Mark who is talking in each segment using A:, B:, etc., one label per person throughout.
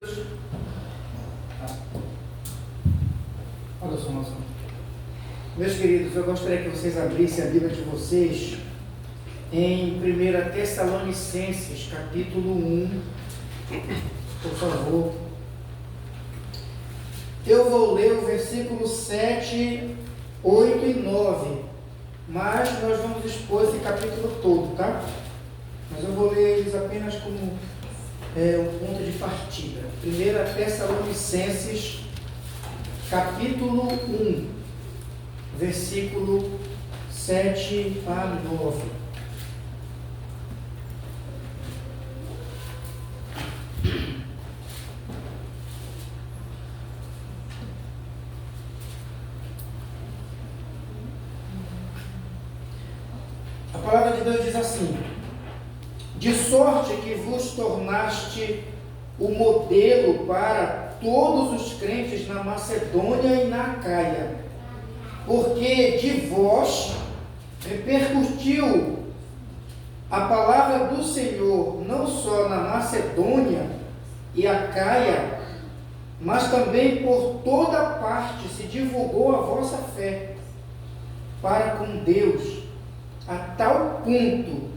A: Olha só, meus queridos, eu gostaria que vocês abrissem a Bíblia de vocês em 1 Tessalonicenses, capítulo 1, por favor. Eu vou ler o versículo 7, 8 e 9, mas nós vamos expor esse capítulo todo, tá? Mas eu vou ler eles apenas como um ponto de partida. 1 Tessalonicenses, capítulo 1, versículo 7 a 9. A palavra de Deus diz assim: de sorte que vos tornaste o modelo para todos os crentes na Macedônia e na Acaia, porque de vós repercutiu a palavra do Senhor não só na Macedônia e Acaia, mas também por toda parte se divulgou a vossa fé para com Deus, a tal ponto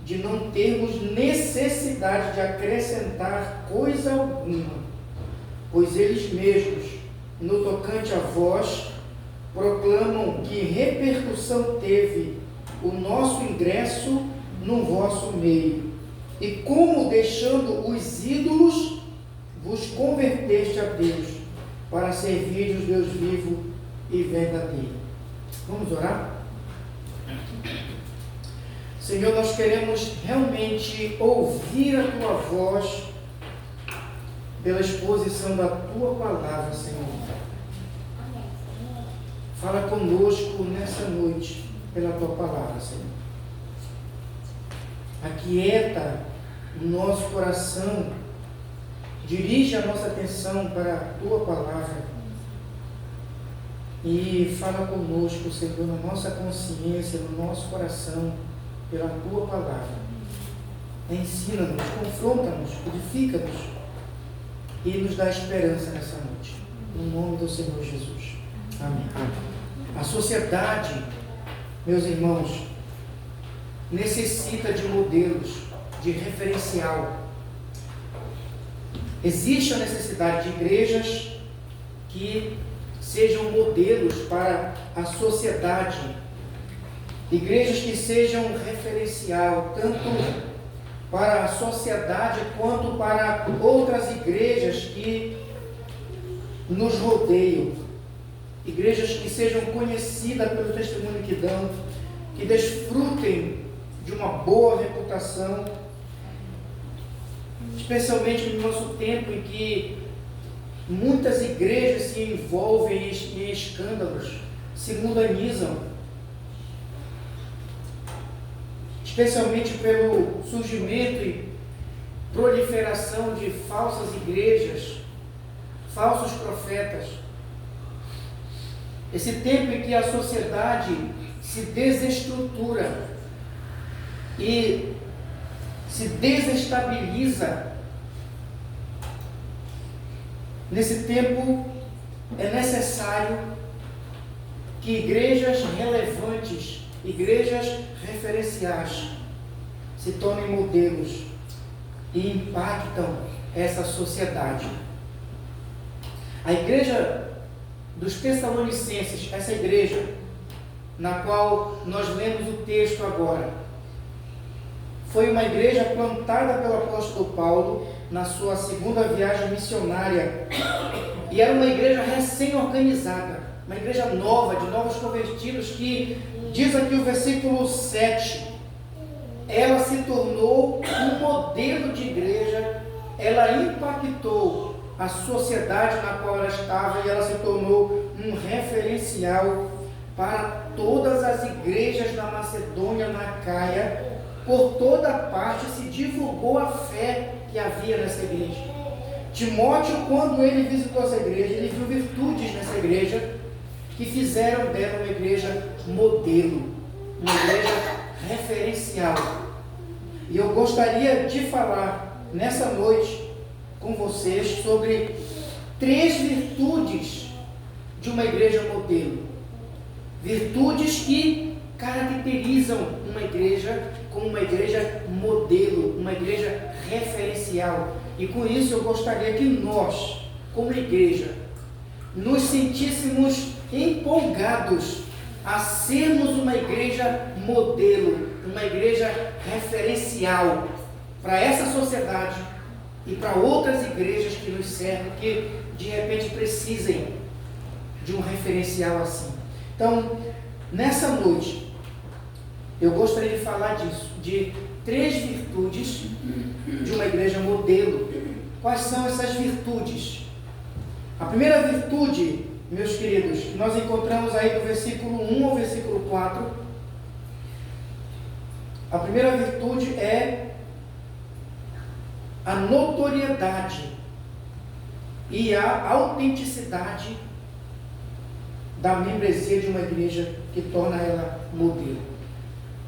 A: de não termos necessidade de acrescentar coisa alguma, pois eles mesmos, no tocante a vós, proclamam que repercussão teve o nosso ingresso no vosso meio, e como, deixando os ídolos, vos converteste a Deus, para servir o Deus vivo e verdadeiro. Vamos orar? Senhor, nós queremos realmente ouvir a Tua voz pela exposição da Tua palavra, Senhor. Fala conosco nessa noite pela Tua palavra, Senhor. Aquieta o nosso coração, dirige a nossa atenção para a Tua palavra e fala conosco, Senhor, na nossa consciência, no nosso coração, pela Tua palavra. Ensina-nos, confronta-nos, edifica-nos e nos dá esperança nessa noite. No nome do Senhor Jesus. Amém. A sociedade, meus irmãos, necessita de modelos, de referencial. Existe a necessidade de igrejas que sejam modelos para a sociedade, igrejas que sejam referencial, tanto para a sociedade quanto para outras igrejas que nos rodeiam. Igrejas que sejam conhecidas pelo testemunho que dão, que desfrutem de uma boa reputação, especialmente no nosso tempo em que muitas igrejas se envolvem em escândalos, se mundanizam, especialmente pelo surgimento e proliferação de falsas igrejas, falsos profetas. Esse tempo em que a sociedade se desestrutura e se desestabiliza, nesse tempo é necessário que igrejas relevantes, igrejas referenciais, se tornem modelos e impactam essa sociedade. A igreja dos Tessalonicenses, essa igreja na qual nós lemos o texto agora, foi uma igreja plantada pelo apóstolo Paulo na sua segunda viagem missionária, e era uma igreja recém-organizada, uma igreja nova, de novos convertidos, que diz aqui o versículo 7, ela se tornou um modelo de igreja, ela impactou a sociedade na qual ela estava e ela se tornou um referencial para todas as igrejas da Macedônia, na Acaia. Por toda parte se divulgou a fé que havia nessa igreja. Timóteo, quando ele visitou essa igreja, ele viu virtudes nessa igreja que fizeram dela uma igreja modelo, uma igreja referencial. E eu gostaria de falar nessa noite com vocês sobre 3 virtudes de uma igreja modelo. Virtudes que caracterizam uma igreja como uma igreja modelo, uma igreja referencial. E com isso eu gostaria que nós, como igreja, nos sentíssemos empolgados a sermos uma igreja modelo, uma igreja referencial para essa sociedade e para outras igrejas que nos servem, que de repente precisem de um referencial assim. Então, nessa noite, eu gostaria de falar disso, de 3 virtudes de uma igreja modelo. Quais são essas virtudes? A primeira virtude, meus queridos, nós encontramos aí do versículo 1 ao versículo 4. A primeira virtude é a notoriedade e a autenticidade da membresia de uma igreja, que torna ela modelo.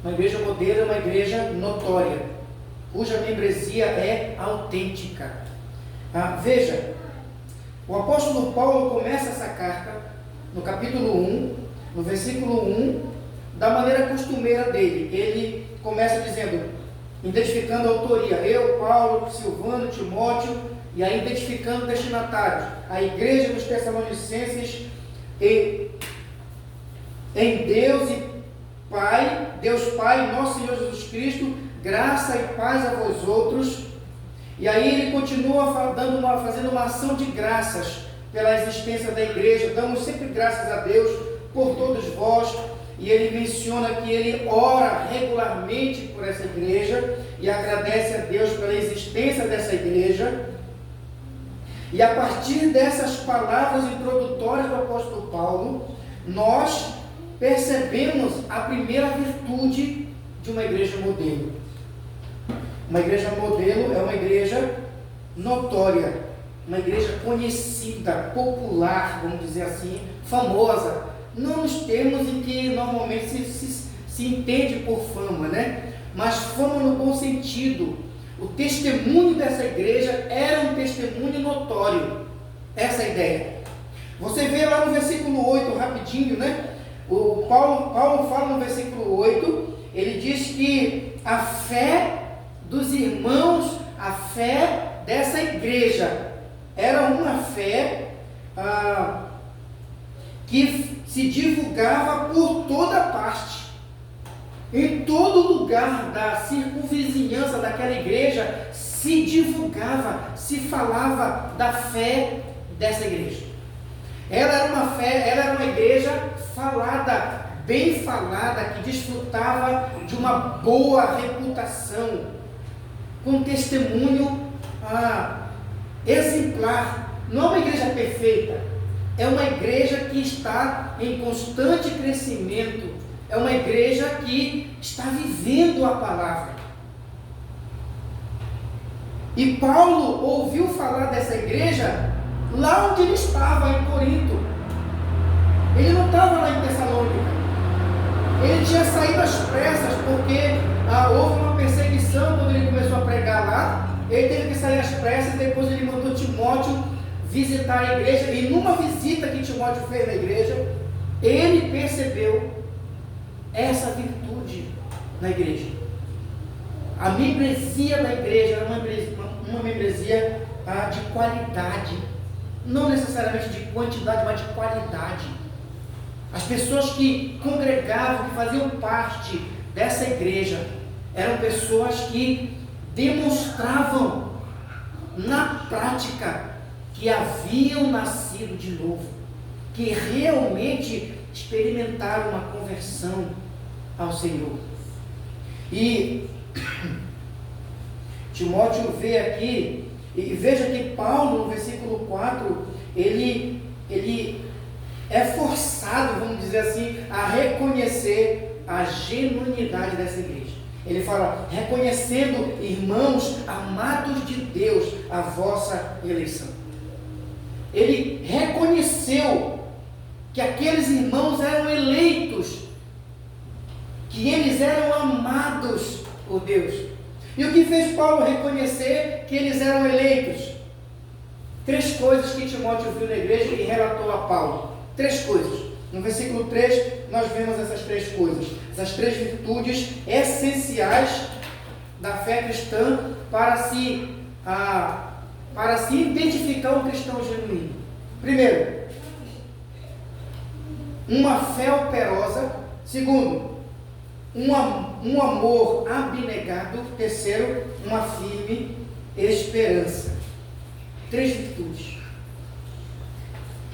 A: Uma igreja modelo é uma igreja notória, cuja membresia é autêntica. Veja, o apóstolo Paulo começa essa carta no capítulo 1, no versículo 1, da maneira costumeira dele. Ele começa dizendo, identificando a autoria, eu, Paulo, Silvano, Timóteo, e aí identificando destinatários, a igreja dos Tessalonicenses, em Deus Pai, nosso Senhor Jesus Cristo, graça e paz a vós outros. E aí ele continua fazendo uma ação de graças pela existência da igreja. Damos sempre graças a Deus por todos vós. E ele menciona que ele ora regularmente por essa igreja e agradece a Deus pela existência dessa igreja. E a partir dessas palavras introdutórias do apóstolo Paulo, nós percebemos a primeira virtude de uma igreja modelo. Uma igreja modelo é uma igreja notória, uma igreja conhecida, popular, vamos dizer assim, famosa. Não nos termos em que normalmente se entende por fama, né? Mas fama no bom sentido. O testemunho dessa igreja era um testemunho notório. Essa é a ideia. Você vê lá no versículo 8, rapidinho, né? O Paulo fala no versículo 8, ele diz que a fé dos irmãos, a fé dessa igreja, era uma fé que se divulgava por toda parte. Em todo lugar da circunvizinhança daquela igreja se divulgava, se falava da fé dessa igreja. Ela era uma igreja falada, bem falada, que desfrutava de uma boa reputação, com testemunho exemplar. Não é uma igreja perfeita, é uma igreja que está em constante crescimento, é uma igreja que está vivendo a palavra. E Paulo ouviu falar dessa igreja lá onde ele estava, em Corinto. Ele não estava lá em Tessalônica. Ele tinha saído às pressas porque houve uma perseguição quando ele começou a pregar lá. Ele teve que sair às pressas, depois ele mandou Timóteo visitar a igreja. E numa visita que Timóteo fez na igreja, ele percebeu essa virtude na igreja. A membresia da igreja era uma membresia de qualidade, não necessariamente de quantidade, mas de qualidade. As pessoas que congregavam, que faziam parte dessa igreja, eram pessoas que demonstravam na prática que haviam nascido de novo, que realmente experimentaram uma conversão ao Senhor. E Timóteo vê aqui, e veja que Paulo, no versículo 4, ele é forçado, vamos dizer assim, a reconhecer a genuinidade dessa igreja. Ele fala, reconhecendo, irmãos amados de Deus, a vossa eleição. Ele reconheceu que aqueles irmãos eram eleitos, que eles eram amados por Deus. E o que fez Paulo reconhecer que eles eram eleitos? 3 coisas que Timóteo viu na igreja e relatou a Paulo. 3 coisas. No versículo 3, nós vemos essas 3 coisas. Essas 3 virtudes essenciais da fé cristã para se identificar um cristão genuíno. Primeiro, uma fé operosa. Segundo, um amor abnegado. Terceiro, uma firme esperança. 3 virtudes.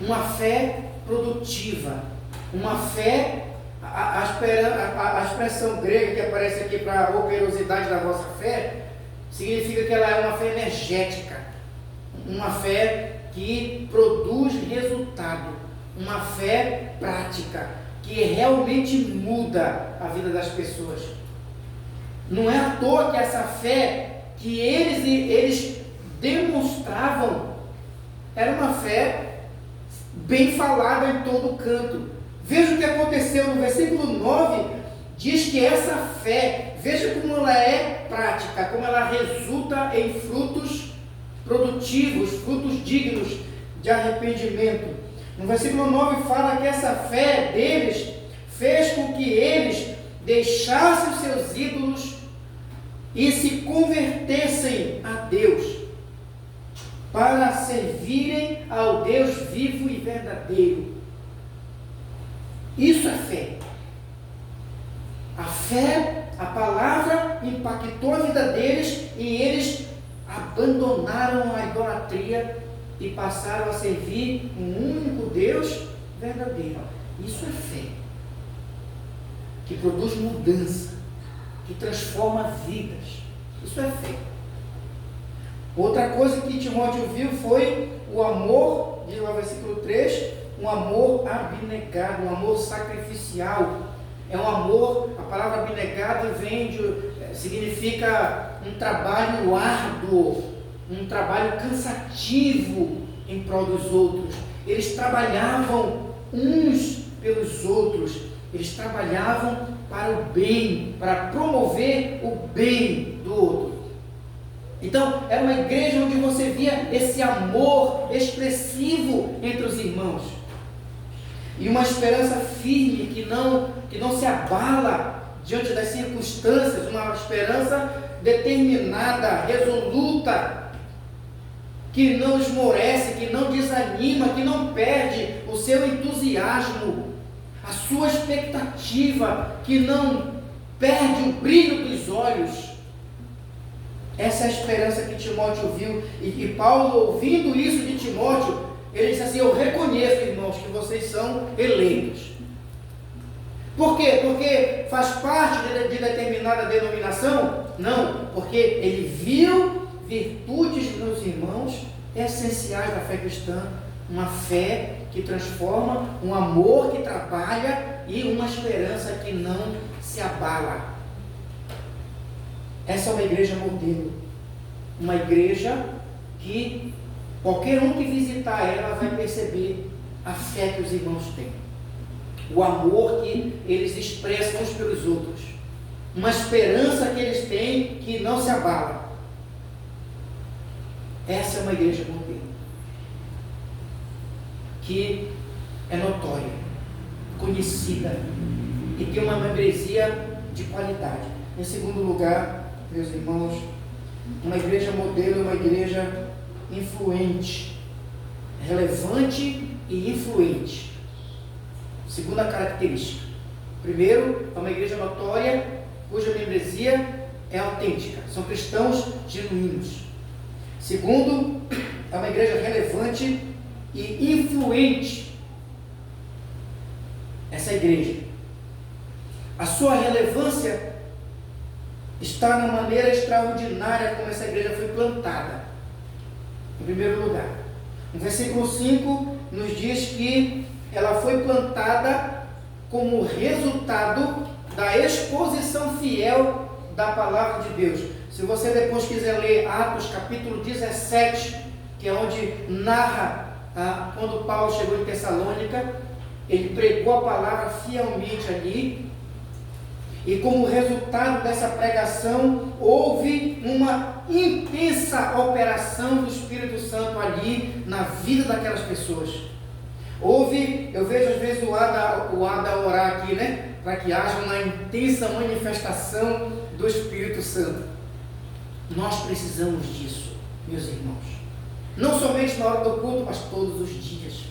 A: Uma fé produtiva. Uma fé, a expressão grega que aparece aqui para a operosidade da vossa fé, significa que ela é uma fé energética. Uma fé que produz resultado. Uma fé prática, que realmente muda a vida das pessoas. Não é à toa que essa fé que eles demonstravam era uma fé bem falada em todo canto. Veja o que aconteceu no versículo 9, diz que essa fé, veja como ela é prática, como ela resulta em frutos produtivos, frutos dignos de arrependimento. No versículo 9 fala que essa fé deles fez com que eles deixassem os seus ídolos e se convertessem a Deus, para servirem ao Deus vivo e verdadeiro. Isso é fé. A fé, a palavra impactou a vida deles e eles abandonaram a idolatria e passaram a servir um único Deus verdadeiro. Isso é fé, que produz mudança, que transforma vidas. Isso é fé. Outra coisa que Timóteo viu foi o amor, diz lá no versículo 3, um amor abnegado, um amor sacrificial. É um amor, a palavra abnegado significa um trabalho árduo, um trabalho cansativo em prol dos outros. Eles trabalhavam uns pelos outros, eles trabalhavam para o bem, para promover o bem do outro. Então, era uma igreja onde você via esse amor expressivo entre os irmãos. E uma esperança firme que não se abala diante das circunstâncias, uma esperança determinada, resoluta, que não esmorece, que não desanima, que não perde o seu entusiasmo, a sua expectativa, que não perde o brilho dos olhos. Essa é a esperança que Timóteo viu, e Paulo, ouvindo isso de Timóteo, ele disse assim: eu reconheço, irmãos, que vocês são eleitos. Por quê? Porque faz parte de determinada denominação? Não, porque ele viu virtudes nos irmãos essenciais da fé cristã, uma fé que transforma, um amor que trabalha e uma esperança que não se abala. Essa é uma igreja modelo, uma igreja que qualquer um que visitar ela vai perceber a fé que os irmãos têm, o amor que eles expressam uns pelos outros, uma esperança que eles têm que não se abala. Essa é uma igreja modelo, que é notória, conhecida e tem uma membresia de qualidade. Em segundo lugar, meus irmãos, uma igreja modelo é uma igreja influente, relevante e influente. Segunda característica. Primeiro, é uma igreja notória, cuja membresia é autêntica, são cristãos genuínos. Segundo, é uma igreja relevante e influente. Essa igreja, a sua relevância está na maneira extraordinária como essa igreja foi plantada. Em primeiro lugar, no versículo 5 nos diz que ela foi plantada como resultado da exposição fiel da palavra de Deus. Se você depois quiser ler Atos capítulo 17, que é onde narra quando Paulo chegou em Tessalônica, ele pregou a palavra fielmente ali, e como resultado dessa pregação houve uma intensa operação do Espírito Santo ali na vida daquelas pessoas. Eu vejo às vezes o Ada orar aqui, né? Para que haja uma intensa manifestação do Espírito Santo. Nós precisamos disso, meus irmãos. Não somente na hora do culto, mas todos os dias.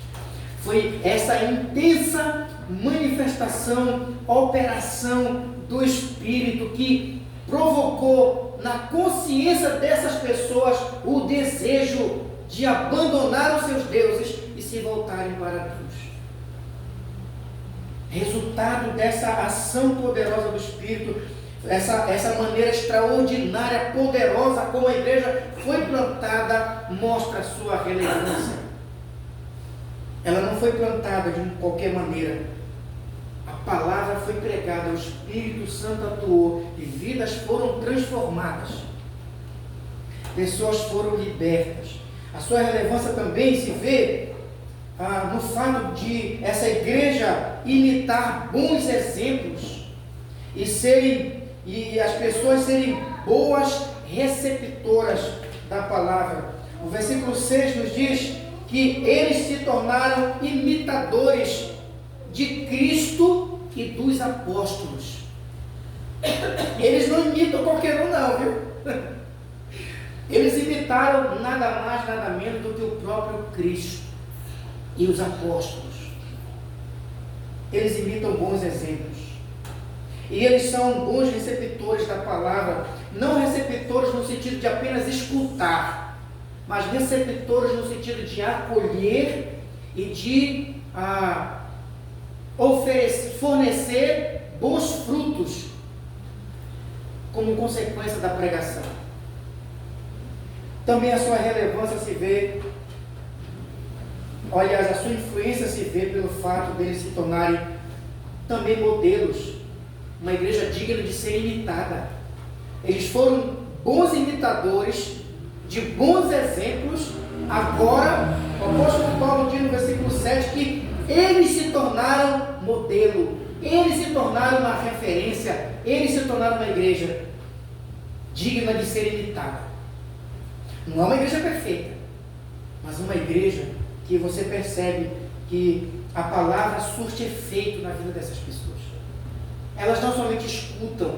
A: Foi essa intensa manifestação, operação do Espírito que provocou na consciência dessas pessoas o desejo de abandonar os seus deuses e se voltarem para Deus. Resultado dessa ação poderosa do Espírito, essa maneira extraordinária, poderosa como a igreja foi plantada, mostra a sua relevância. Ela não foi plantada de qualquer maneira. A palavra foi pregada, o Espírito Santo atuou e vidas foram transformadas. Pessoas foram libertas. A sua relevância também se vê no fato de essa igreja imitar bons exemplos e as pessoas serem boas receptoras da palavra. O versículo 6 nos diz que eles se tornaram imitadores de Cristo e dos apóstolos. Eles não imitam qualquer um não, viu? Eles imitaram nada mais, nada menos do que o próprio Cristo e os apóstolos. Eles imitam bons exemplos. E eles são bons receptores da palavra, não receptores no sentido de apenas escutar, mas receptores no sentido de acolher e de fornecer bons frutos como consequência da pregação. Também a sua relevância se vê, aliás, a sua influência se vê pelo fato deles se tornarem também modelos, uma igreja digna de ser imitada. Eles foram bons imitadores de bons exemplos. Agora, o apóstolo Paulo diz no versículo 7 que eles se tornaram modelo, eles se tornaram uma referência, eles se tornaram uma igreja digna de ser imitada. Não é uma igreja perfeita, mas uma igreja que você percebe que a palavra surte efeito na vida dessas pessoas. Elas não somente escutam,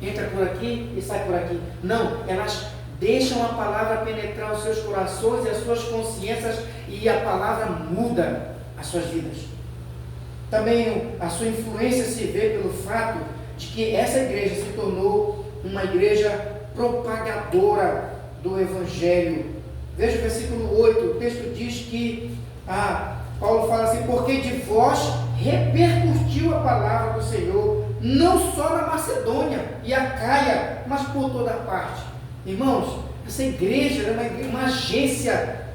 A: entra por aqui e sai por aqui. Não, elas deixam a palavra penetrar os seus corações e as suas consciências e a palavra muda as suas vidas. Também a sua influência se vê pelo fato de que essa igreja se tornou uma igreja propagadora do Evangelho. Veja o versículo 8, o texto diz que Paulo fala assim: porque de vós repercutiu a palavra do Senhor, não só na Macedônia e Acaia, mas por toda parte. Irmãos, essa igreja era uma agência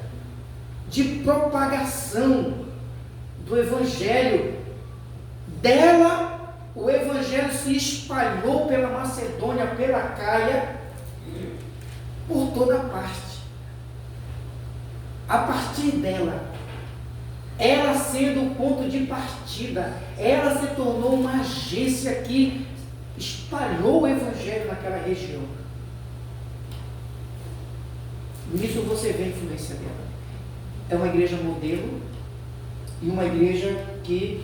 A: de propagação do Evangelho. Dela, o Evangelho se espalhou pela Macedônia, pela Acaia, por toda parte. A partir dela, ela sendo o ponto de partida, ela se tornou uma agência que espalhou o Evangelho naquela região. Nisso você vê a influência dela. É uma igreja modelo e uma igreja que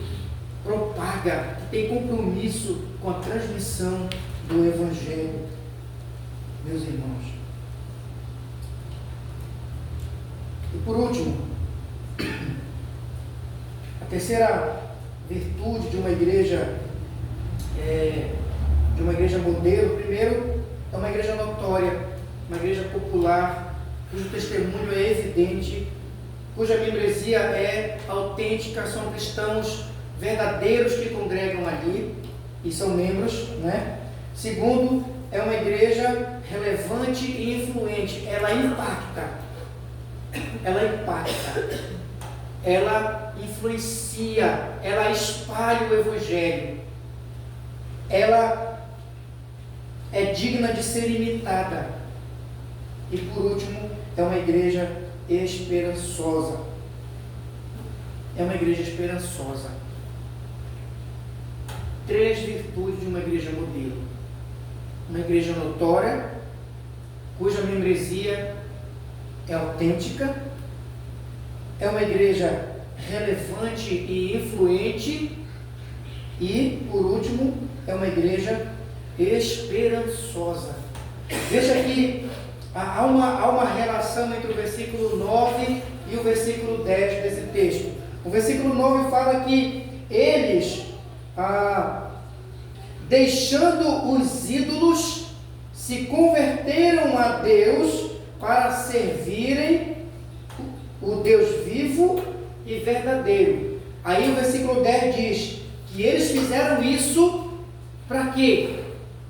A: propaga, que tem compromisso com a transmissão do Evangelho. Meus irmãos. E por último, a terceira virtude de uma igreja modelo, primeiro, é uma igreja notória, uma igreja popular, cujo testemunho é evidente, cuja membresia é autêntica, são cristãos verdadeiros que congregam ali e são membros, né? Segundo, é uma igreja relevante e influente, ela impacta, ela influencia, ela espalha o Evangelho, ela é digna de ser imitada. E por último, é uma igreja esperançosa. É uma igreja esperançosa. 3 virtudes de uma igreja modelo: uma igreja notória, cuja membresia é autêntica, é uma igreja relevante e influente, e, por último, é uma igreja esperançosa. Veja que há uma relação entre o versículo 9 e o versículo 10 desse texto. O versículo 9 fala que eles, deixando os ídolos, se converteram a Deus para servirem o Deus vivo e verdadeiro. Aí o versículo 10 diz que eles fizeram isso para quê?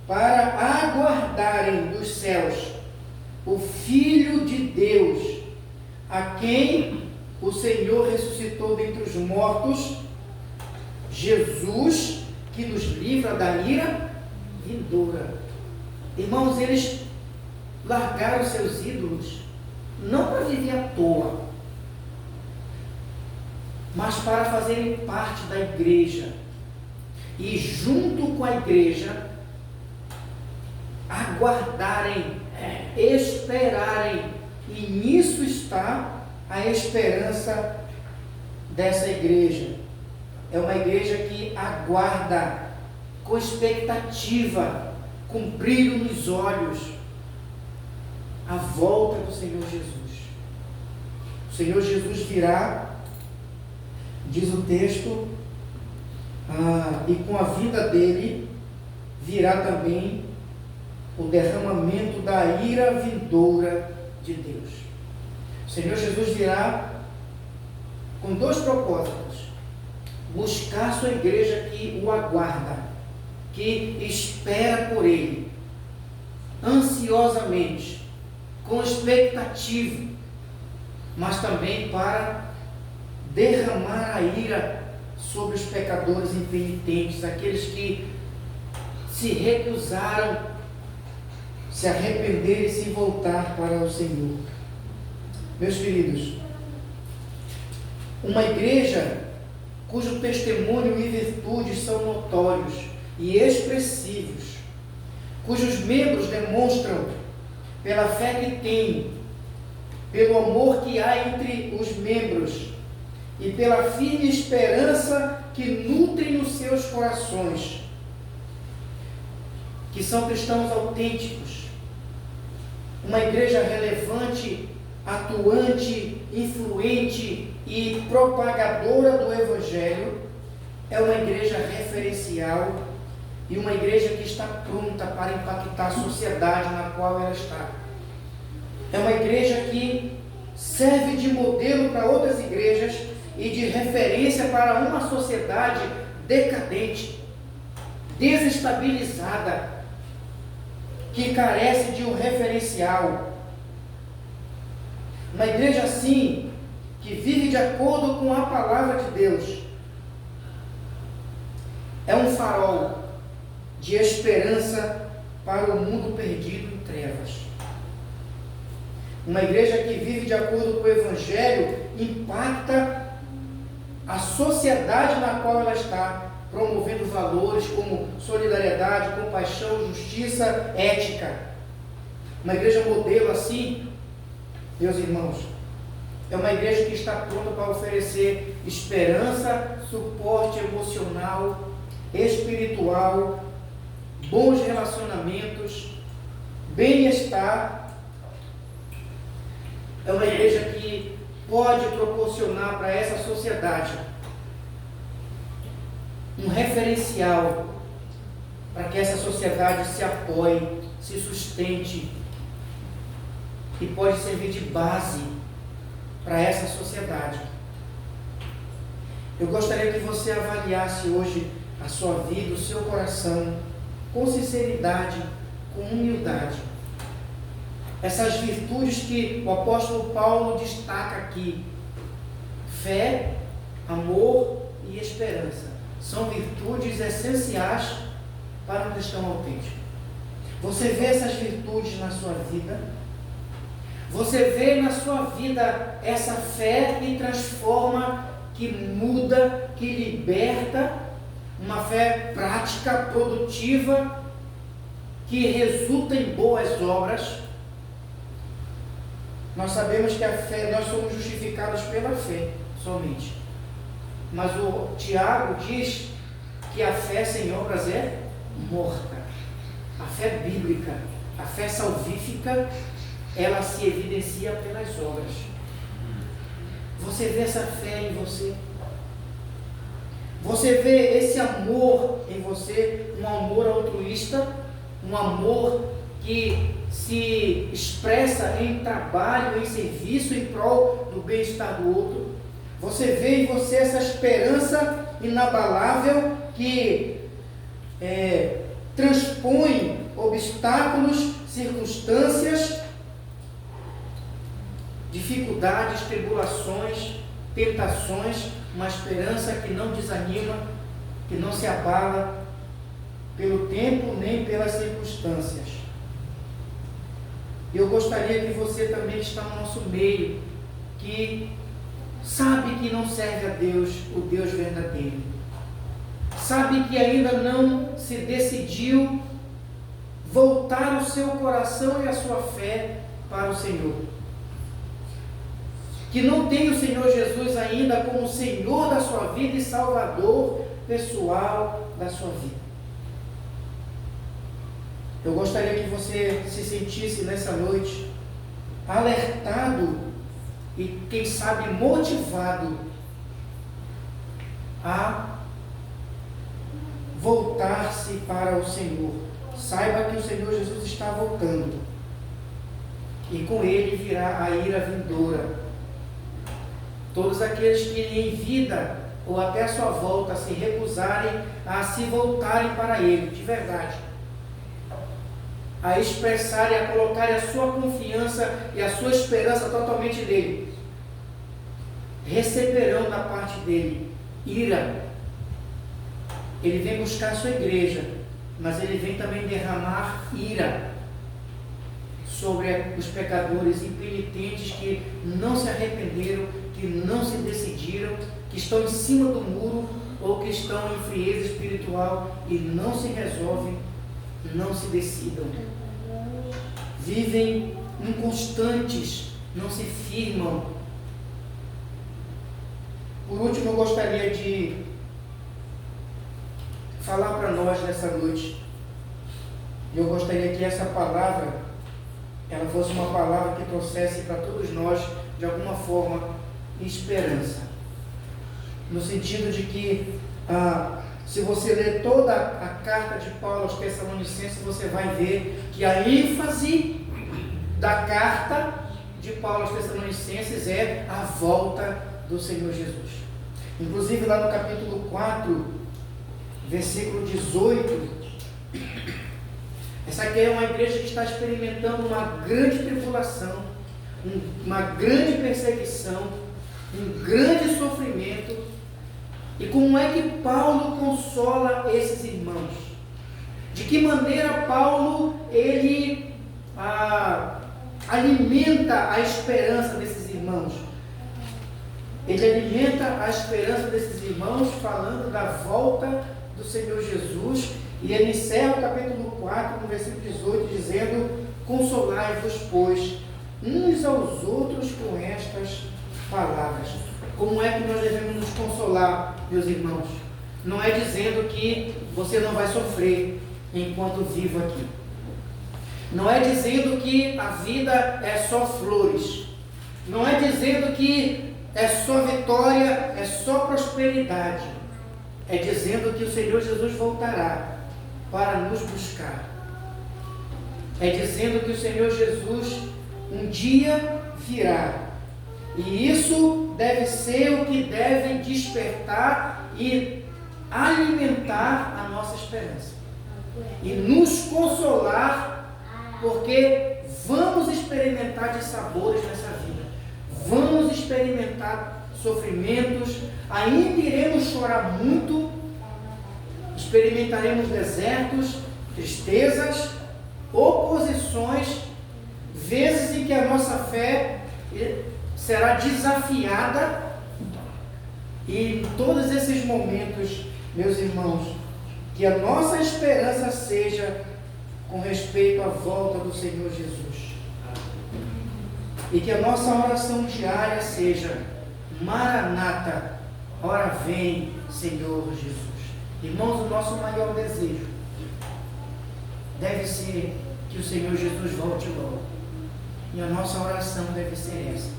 A: Para aguardarem dos céus o Filho de Deus, a quem o Senhor ressuscitou dentre os mortos, Jesus, que nos livra da ira vindoura. Irmãos, eles largaram seus ídolos, não para viver à toa, mas para fazerem parte da igreja, e junto com a igreja, aguardarem, esperarem, e nisso está a esperança dessa igreja. É uma igreja que aguarda com expectativa, com brilho nos olhos, a volta do Senhor Jesus. O Senhor Jesus virá, diz o texto, e com a vinda dele virá também o derramamento da ira vindoura de Deus. O Senhor Jesus virá com dois propósitos: buscar sua igreja que o aguarda, que espera por ele, ansiosamente, com expectativa, mas também para derramar a ira sobre os pecadores impenitentes, aqueles que se recusaram se arrepender e se voltar para o Senhor. Meus queridos, uma igreja cujo testemunho e virtudes são notórios e expressivos, cujos membros demonstram pela fé que têm, pelo amor que há entre os membros e pela firme esperança que nutre nos seus corações, que são cristãos autênticos, uma igreja relevante, atuante, influente e propagadora do Evangelho, é uma igreja referencial e uma igreja que está pronta para impactar a sociedade na qual ela está. É uma igreja que serve de modelo para outras igrejas e de referência para uma sociedade decadente, desestabilizada, que carece de um referencial. Uma igreja assim, que vive de acordo com a palavra de Deus, é um farol de esperança para o mundo perdido em trevas. Uma igreja que vive de acordo com o Evangelho impacta a sociedade na qual ela está, promovendo valores como solidariedade, compaixão, justiça, ética. Uma igreja modelo assim, meus irmãos, é uma igreja que está pronta para oferecer esperança, suporte emocional, espiritual, bons relacionamentos, bem-estar. É uma igreja que pode proporcionar para essa sociedade um referencial para que essa sociedade se apoie, se sustente e pode servir de base para essa sociedade. Eu gostaria que você avaliasse hoje a sua vida, o seu coração, com sinceridade, com humildade. Essas virtudes que o apóstolo Paulo destaca aqui: fé, amor e esperança, são virtudes essenciais para um cristão autêntico. Você vê essas virtudes na sua vida? Você vê na sua vida essa fé que transforma, que muda, que liberta, uma fé prática, produtiva, que resulta em boas obras? Nós sabemos que a fé, nós somos justificados pela fé somente. Mas o Tiago diz que a fé sem obras é morta. A fé bíblica, a fé salvífica, ela se evidencia pelas obras. Você vê essa fé em você? Você vê esse amor em você, um amor altruísta, um amor que se expressa em trabalho, em serviço, em prol do bem-estar do outro. Você vê em você essa esperança inabalável que transpõe obstáculos, circunstâncias, dificuldades, tribulações, tentações, uma esperança que não desanima, que não se abala pelo tempo nem pelas circunstâncias. Eu gostaria que você também está no nosso meio, que sabe que não serve a Deus, o Deus verdadeiro. Sabe que ainda não se decidiu voltar o seu coração e a sua fé para o Senhor. Que não tem o Senhor Jesus ainda como Senhor da sua vida e Salvador pessoal da sua vida. Eu gostaria que você se sentisse nessa noite alertado e, quem sabe, motivado a voltar-se para o Senhor. Saiba que o Senhor Jesus está voltando e com Ele virá a ira vindoura. Todos aqueles que em vida ou até a sua volta se recusarem a se voltarem para Ele, de verdade, a expressarem, a colocarem a sua confiança e a sua esperança totalmente nele, receberão da parte dele ira. Ele vem buscar a sua igreja, mas ele vem também derramar ira sobre os pecadores impenitentes que não se arrependeram, que não se decidiram, que estão em cima do muro ou que estão em frieza espiritual e não se resolvem, não se decidam. Vivem inconstantes, não se firmam. Por último, eu gostaria de falar para nós nessa noite. Eu gostaria que essa palavra, ela fosse uma palavra que trouxesse para todos nós, de alguma forma, esperança. No sentido de que, se você ler toda a carta de Paulo aos Tessalonicenses, você vai ver que a ênfase da carta de Paulo aos Tessalonicenses é a volta do Senhor Jesus. Inclusive lá no capítulo 4, versículo 18, essa aqui é uma igreja que está experimentando uma grande tribulação, uma grande perseguição, um grande sofrimento. E como é que Paulo consola esses irmãos? De que maneira Paulo ele alimenta a esperança desses irmãos? Ele alimenta a esperança desses irmãos falando da volta do Senhor Jesus, e ele encerra o capítulo 4, no versículo 18, dizendo: consolai-vos, pois, uns aos outros com estas palavras. Como é que nós devemos nos consolar, meus irmãos? Não é dizendo que você não vai sofrer enquanto vivo aqui. Não é dizendo que a vida é só flores. Não é dizendo que é só vitória, é só prosperidade. É dizendo que o Senhor Jesus voltará para nos buscar. É dizendo que o Senhor Jesus um dia virá. E isso deve ser o que deve despertar e alimentar a nossa esperança. E nos consolar, porque vamos experimentar dissabores nessa vida. Vamos experimentar sofrimentos, ainda iremos chorar muito, experimentaremos desertos, tristezas, oposições, vezes em que a nossa fé será desafiada. E em todos esses momentos, meus irmãos, que a nossa esperança seja com respeito à volta do Senhor Jesus. E que a nossa oração diária seja: Maranata, ora vem, Senhor Jesus. Irmãos, o nosso maior desejo deve ser que o Senhor Jesus volte logo. E a nossa oração deve ser essa: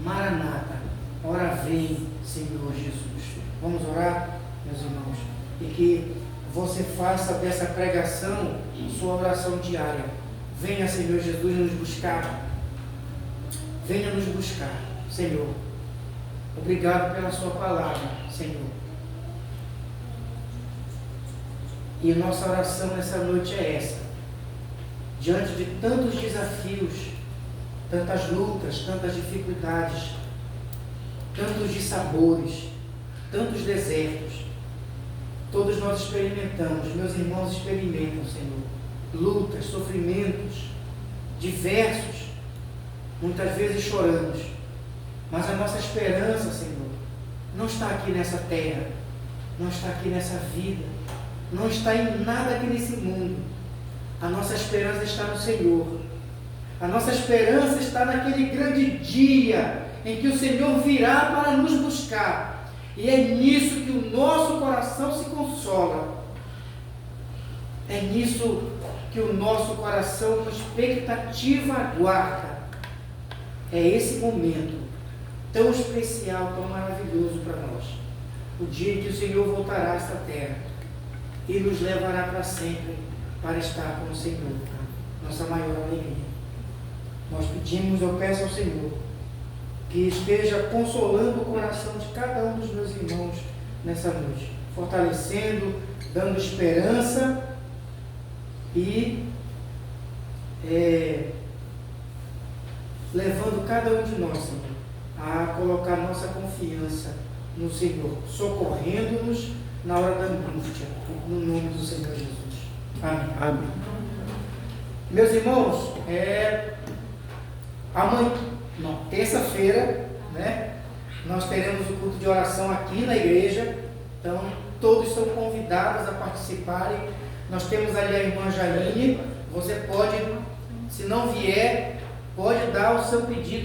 A: Maranata, ora vem, Senhor Jesus. Vamos orar, meus irmãos, e que você faça dessa pregação sua oração diária. Venha, Senhor Jesus, nos buscar. Venha nos buscar, Senhor. Obrigado pela sua palavra, Senhor. E nossa oração nessa noite é essa: diante de tantos desafios, tantas lutas, tantas dificuldades, tantos dissabores, tantos desertos, todos nós experimentamos, meus irmãos experimentam, Senhor, lutas, sofrimentos diversos, muitas vezes choramos, mas a nossa esperança, Senhor, não está aqui nessa terra, não está aqui nessa vida, não está em nada aqui nesse mundo. A nossa esperança está no Senhor. A nossa esperança está naquele grande dia em que o Senhor virá para nos buscar. E é nisso que o nosso coração se consola. É nisso que o nosso coração com expectativa aguarda. É esse momento tão especial, tão maravilhoso para nós. O dia em que o Senhor voltará a esta terra e nos levará para sempre para estar com o Senhor. Nossa maior alegria. Nós pedimos, eu peço ao Senhor que esteja consolando o coração de cada um dos meus irmãos nessa noite, fortalecendo, dando esperança e levando cada um de nós, Senhor, a colocar nossa confiança no Senhor, socorrendo-nos na hora da angústia, no nome do Senhor Jesus. Amém.
B: Amém.
A: Meus irmãos, amanhã, terça-feira, né, nós teremos o culto de oração aqui na igreja. Então, todos são convidados a participarem. Nós temos ali a irmã Jaine. Você pode, se não vier, pode dar o seu pedido